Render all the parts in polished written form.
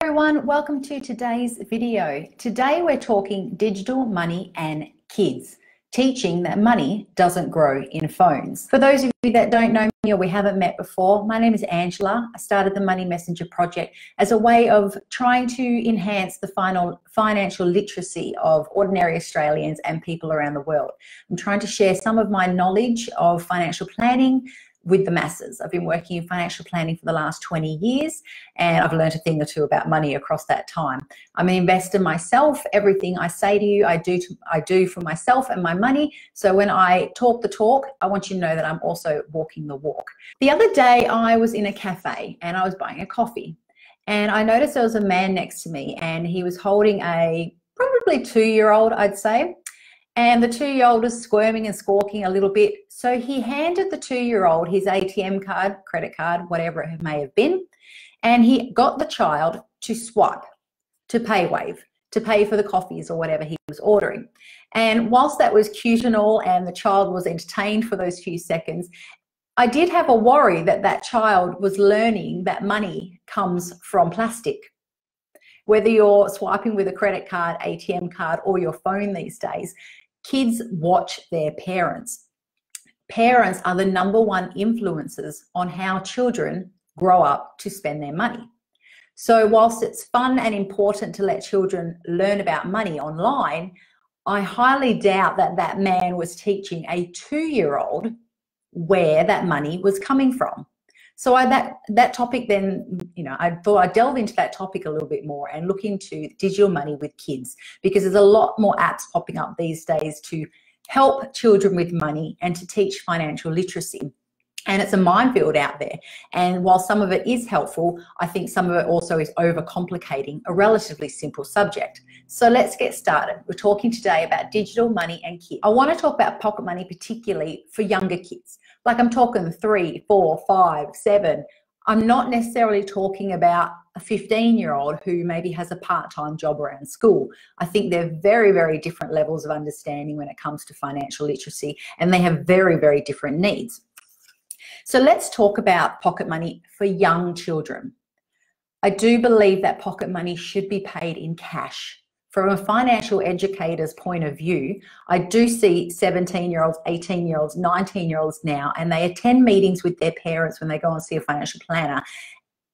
Everyone, welcome to today's video. Today we're talking digital money and kids, teaching that money doesn't grow in phones. For those of you that don't know me or we haven't met before, my name is Angela. I started the Money Messenger project as a way of trying to enhance the financial literacy of ordinary Australians and people around the world. I'm trying to share some of my knowledge of financial planning with the masses. I've been working in financial planning for the last 20 years and I've learned a thing or two about money across that time. I'm an investor myself. Everything I say to you, I do for myself and my money. So when I talk the talk, I want you to know that I'm also walking the walk. The other day I was in a cafe and I was buying a coffee and I noticed there was a man next to me and he was holding a probably 2-year-old, I'd say. And the 2-year-old was squirming and squawking a little bit. So he handed the 2-year-old his ATM card, credit card, whatever it may have been, and he got the child to swipe, to pay wave, to pay for the coffees or whatever he was ordering. And whilst that was cute and all, and the child was entertained for those few seconds, I did have a worry that that child was learning that money comes from plastic. Whether you're swiping with a credit card, ATM card, or your phone these days, kids watch their parents. Parents are the #1 influencers on how children grow up to spend their money. So whilst it's fun and important to let children learn about money online, I highly doubt that that man was teaching a 2-year-old where that money was coming from. So that topic then, I thought I'd delve into that topic a little bit more and look into digital money with kids, because there's a lot more apps popping up these days to help children with money and to teach financial literacy. And it's a minefield out there. And while some of it is helpful, I think some of it also is overcomplicating a relatively simple subject. So let's get started. We're talking today about digital money and kids. I want to talk about pocket money, particularly for younger kids. Like I'm talking 3, 4, 5, 7. I'm not necessarily talking about a 15-year-old who maybe has a part-time job around school. I think they're very, very different levels of understanding when it comes to financial literacy, and they have very, very different needs. So let's talk about pocket money for young children. I do believe that pocket money should be paid in cash. From a financial educator's point of view, I do see 17-year-olds, 18-year-olds, 19-year-olds now, and they attend meetings with their parents when they go and see a financial planner,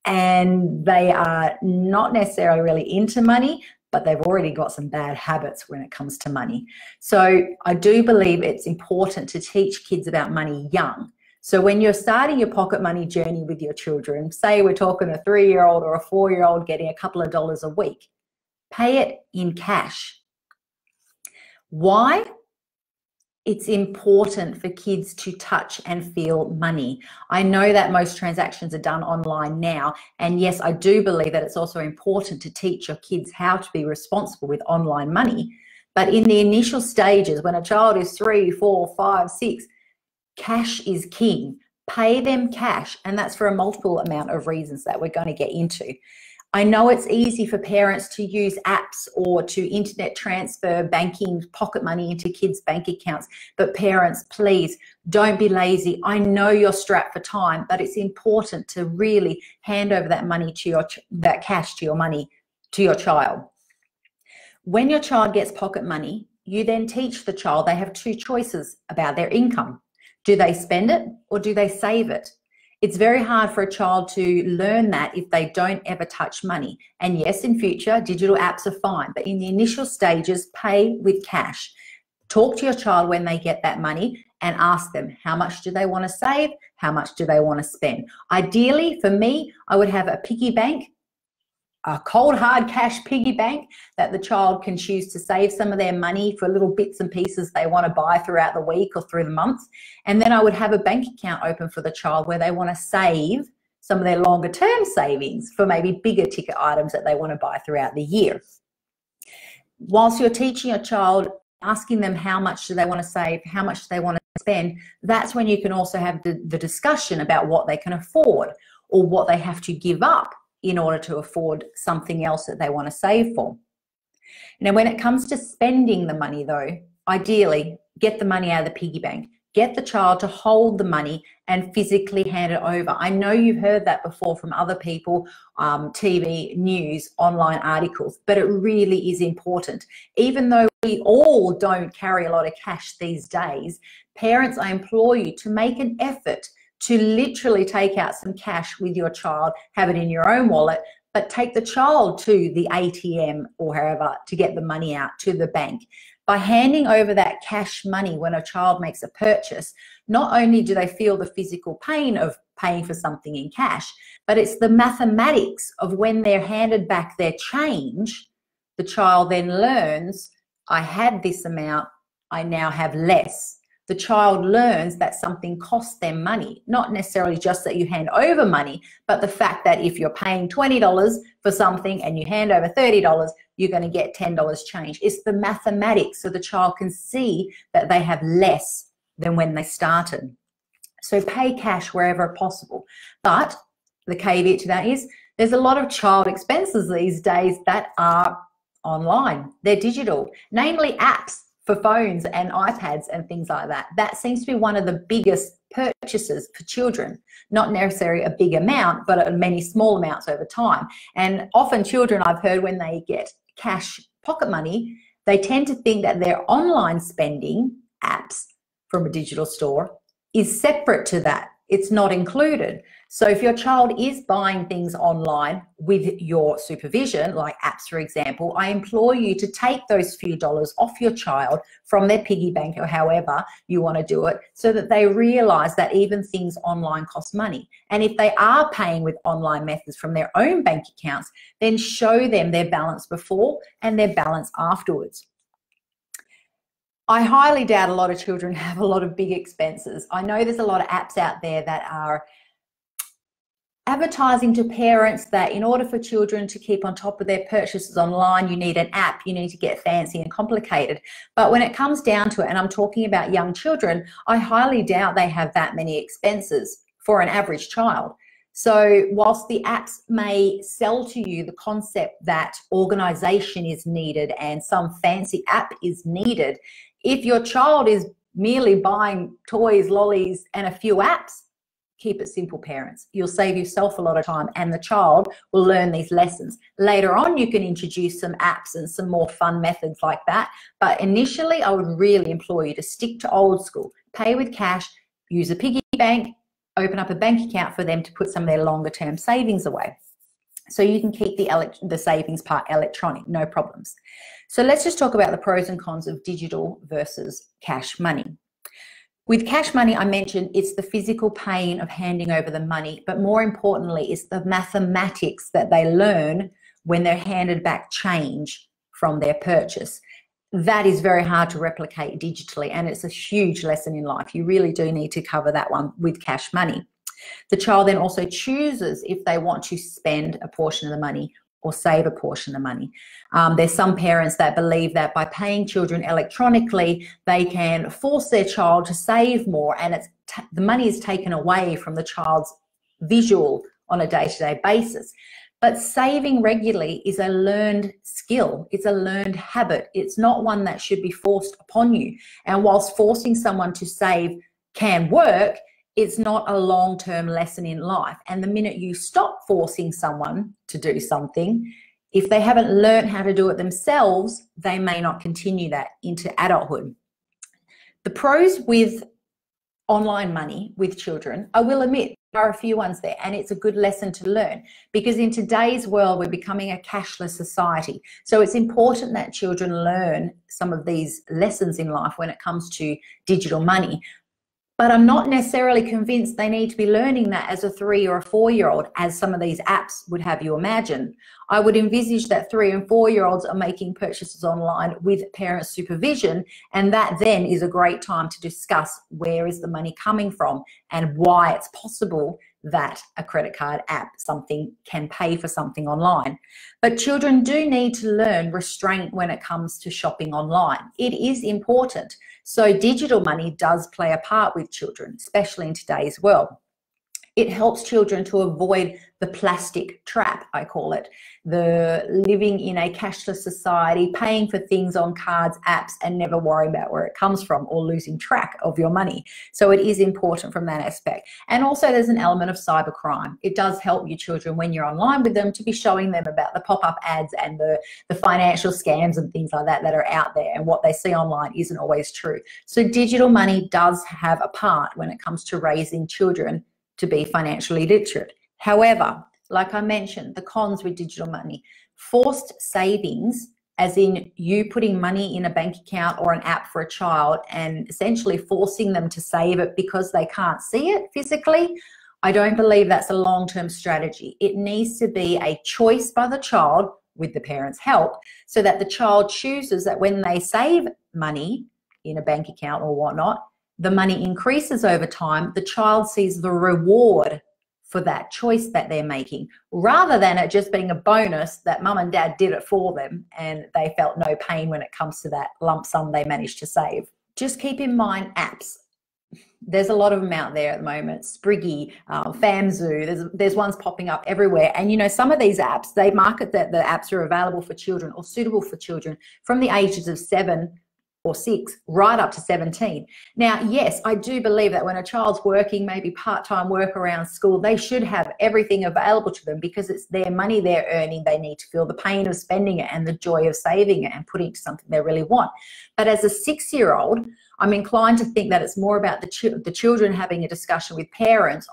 and they are not necessarily really into money, but they've already got some bad habits when it comes to money. So I do believe it's important to teach kids about money young. So when you're starting your pocket money journey with your children, say we're talking a 3-year-old or a 4-year-old getting a couple of dollars a week, pay it in cash. Why? It's important for kids to touch and feel money. I know that most transactions are done online now, and yes, I do believe that it's also important to teach your kids how to be responsible with online money. But in the initial stages, when a child is 3, 4, 5, 6, cash is king. Pay them cash, and that's for a multiple amount of reasons that we're going to get into. I know it's easy for parents to use apps or to internet transfer banking pocket money into kids' bank accounts, but parents, please don't be lazy. I know you're strapped for time, but it's important to really hand over that money to that cash to your child. When your child gets pocket money, you then teach the child they have 2 choices about their income. Do they spend it or do they save it? It's very hard for a child to learn that if they don't ever touch money. And yes, in future, digital apps are fine, but in the initial stages, pay with cash. Talk to your child when they get that money and ask them, how much do they want to save? How much do they want to spend? Ideally, for me, I would have a piggy bank, a cold hard cash piggy bank that the child can choose to save some of their money for little bits and pieces they want to buy throughout the week or through the months. And then I would have a bank account open for the child where they want to save some of their longer term savings for maybe bigger ticket items that they want to buy throughout the year. Whilst you're teaching a child, asking them how much do they want to save, how much do they want to spend, that's when you can also have the discussion about what they can afford or what they have to give up in order to afford something else that they want to save for. Now, when it comes to spending the money though, ideally, get the money out of the piggy bank. Get the child to hold the money and physically hand it over. I know you've heard that before from other people, TV, news, online articles, but it really is important. Even though we all don't carry a lot of cash these days, parents, I implore you to make an effort to literally take out some cash with your child, have it in your own wallet, but take the child to the ATM or wherever to get the money out, to the bank. By handing over that cash money when a child makes a purchase, not only do they feel the physical pain of paying for something in cash, but it's the mathematics of when they're handed back their change, the child then learns, I had this amount, I now have less. The child learns that something costs them money, not necessarily just that you hand over money, but the fact that if you're paying $20 for something and you hand over $30, you're going to get $10 change. It's the mathematics so the child can see that they have less than when they started. So pay cash wherever possible. But the caveat to that is there's a lot of child expenses these days that are online. They're digital, namely apps for phones and iPads and things like that. That seems to be one of the biggest purchases for children. Not necessarily a big amount, but many small amounts over time. And often children, I've heard, when they get cash pocket money, they tend to think that their online spending apps from a digital store is separate to that. It's not included. So if your child is buying things online with your supervision, like apps, for example, I implore you to take those few dollars off your child from their piggy bank or however you want to do it, so that they realize that even things online cost money. And if they are paying with online methods from their own bank accounts, then show them their balance before and their balance afterwards. I highly doubt a lot of children have a lot of big expenses. I know there's a lot of apps out there that are advertising to parents that in order for children to keep on top of their purchases online, you need an app, you need to get fancy and complicated. But when it comes down to it, and I'm talking about young children, I highly doubt they have that many expenses for an average child. So whilst the apps may sell to you the concept that organization is needed and some fancy app is needed, if your child is merely buying toys, lollies, and a few apps, keep it simple, parents. You'll save yourself a lot of time and the child will learn these lessons. Later on, you can introduce some apps and some more fun methods like that. But initially, I would really implore you to stick to old school. Pay with cash, use a piggy bank, open up a bank account for them to put some of their longer term savings away. So you can keep the savings part electronic, no problems. So let's just talk about the pros and cons of digital versus cash money. With cash money, I mentioned it's the physical pain of handing over the money, but more importantly, it's the mathematics that they learn when they're handed back change from their purchase. That is very hard to replicate digitally, and it's a huge lesson in life. You really do need to cover that one with cash money. The child then also chooses if they want to spend a portion of the money or save a portion of money. There's some parents that believe that by paying children electronically, they can force their child to save more, and the money is taken away from the child's visual on a day-to-day basis. But saving regularly is a learned skill. It's a learned habit. It's not one that should be forced upon you. And whilst forcing someone to save can work, it's not a long-term lesson in life. And the minute you stop forcing someone to do something, if they haven't learned how to do it themselves, they may not continue that into adulthood. The pros with online money with children, I will admit, there are a few ones there, and it's a good lesson to learn, because in today's world, we're becoming a cashless society. So it's important that children learn some of these lessons in life when it comes to digital money. But I'm not necessarily convinced they need to be learning that as a 3 or a 4-year-old, as some of these apps would have you imagine. I would envisage that 3 and 4-year-olds are making purchases online with parent supervision, and that then is a great time to discuss where is the money coming from and why it's possible that a credit card app, something, can pay for something online. But children do need to learn restraint when it comes to shopping online. It is important. So digital money does play a part with children, especially in today's world. It helps children to avoid the plastic trap, I call it, the living in a cashless society, paying for things on cards, apps, and never worrying about where it comes from or losing track of your money. So it is important from that aspect. And also there's an element of cybercrime. It does help your children when you're online with them to be showing them about the pop-up ads and the financial scams and things like that that are out there, and what they see online isn't always true. So digital money does have a part when it comes to raising children to be financially literate. However, like I mentioned, the cons with digital money, forced savings, as in you putting money in a bank account or an app for a child and essentially forcing them to save it because they can't see it physically, I don't believe that's a long-term strategy. It needs to be a choice by the child with the parents' help, so that the child chooses that when they save money in a bank account or whatnot, the money increases over time. The child sees the reward for that choice that they're making, rather than it just being a bonus that mum and dad did it for them and they felt no pain when it comes to that lump sum they managed to save. Just keep in mind apps. There's a lot of them out there at the moment. Spriggy, Famzoo, there's ones popping up everywhere. And you know, some of these apps, they market that the apps are available for children or suitable for children from the ages of 7 or 6 right up to 17. Now, yes, I do believe that when a child's working, maybe part-time work around school, they should have everything available to them because it's their money they're earning. They need to feel the pain of spending it and the joy of saving it and putting it to something they really want. But as a 6-year-old, I'm inclined to think that it's more about the children having a discussion with parents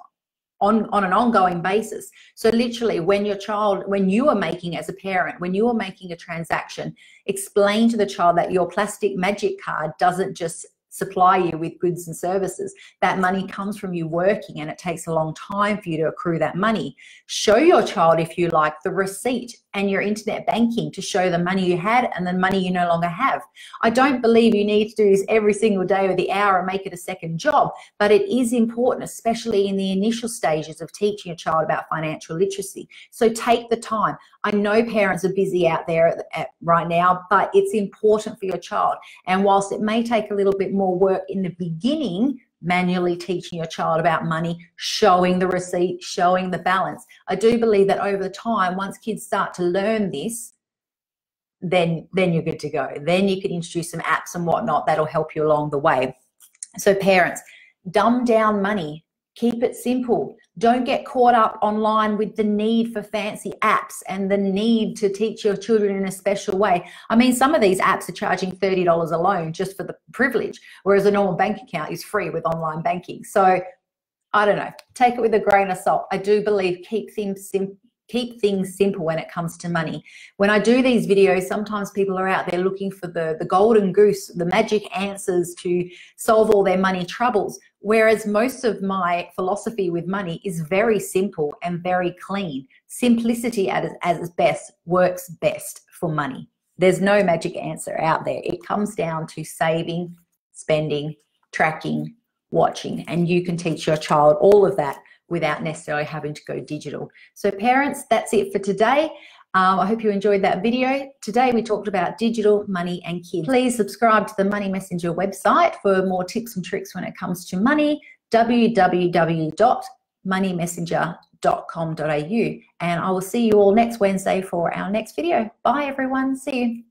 on an ongoing basis. So literally when you are making, as a parent, when you are making a transaction, explain to the child that your plastic magic card doesn't just supply you with goods and services. That money comes from you working, and it takes a long time for you to accrue that money. Show your child, if you like, the receipt and your internet banking to show the money you had and the money you no longer have. I don't believe you need to do this every single day or the hour and make it a second job, but it is important, especially in the initial stages of teaching a child about financial literacy. So take the time. I know parents are busy out there right now, but it's important for your child. And whilst it may take a little bit more work in the beginning, manually teaching your child about money, showing the receipt, showing the balance, I do believe that over time, once kids start to learn this, then you're good to go. Then you can introduce some apps and whatnot that'll help you along the way. So parents, dumb down money. Keep it simple. Don't get caught up online with the need for fancy apps and the need to teach your children in a special way. I mean, some of these apps are charging $30 alone just for the privilege, whereas a normal bank account is free with online banking. So I don't know, take it with a grain of salt. I do believe keep things simple when it comes to money. When I do these videos, sometimes people are out there looking for the golden goose, the magic answers to solve all their money troubles. Whereas most of my philosophy with money is very simple and very clean. Simplicity at its best works best for money. There's no magic answer out there. It comes down to saving, spending, tracking, watching, and you can teach your child all of that without necessarily having to go digital. So parents, that's it for today. I hope you enjoyed that video. Today we talked about digital, money and kids. Please subscribe to the Money Messenger website for more tips and tricks when it comes to money, www.moneymessenger.com.au. And I will see you all next Wednesday for our next video. Bye everyone, see you.